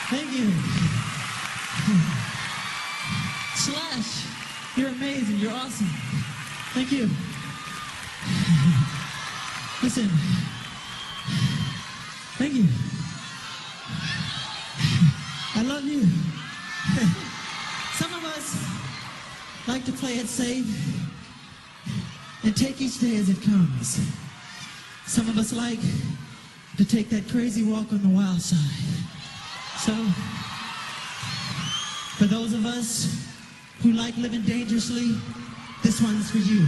Thank you. Slash, you're amazing. You're awesome. Thank you. Listen. Thank you. I love you. Some of us like to play it safe and take each day as it comes. Some of us like to take that crazy walk on the wild side. So, for those of us who like living dangerously, this one's for you.